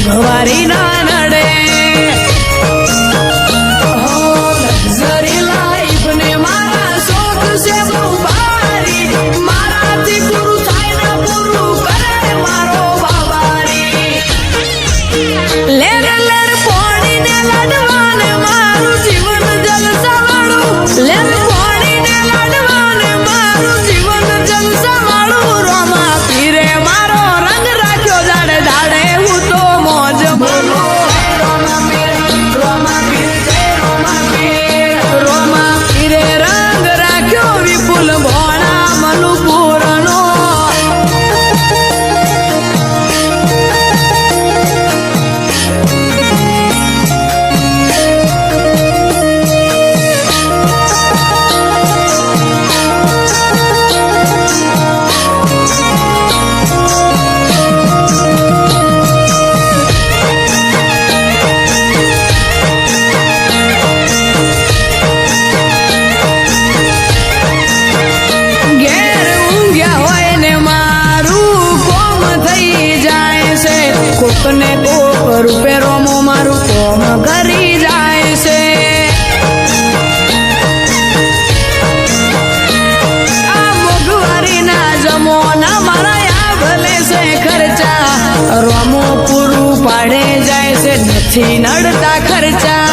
સવારી ના નડે લક્ઝરી લાઈફ ને મારા શોખ છે બહુ ભારી મારાથી પૂરું થાય ને પૂરું કરે મારો બાબારી લેર લેર પોણીને લાડવાને મારું જીવન જલસાવાળું લેર પોણીને લાડવાને મારું જીવન જલસાવાળું રોમા પીરે મારો રંગ રાખ્યો દાડે દાડે હું તો મોજ બોલો રોમા પીરે રોમા પીરે રંગ રાખ્યો વિપુલ ભોણા મનુપુરનો કોકને કોક રૂપે રોમો મારું કોમ કરી જાય છે આ મોંઘવારીના જમોના મારા આ ભલે છે ખર્ચા રોમો પૂરું પાડે જાય છે નથી નડતા ખર્ચા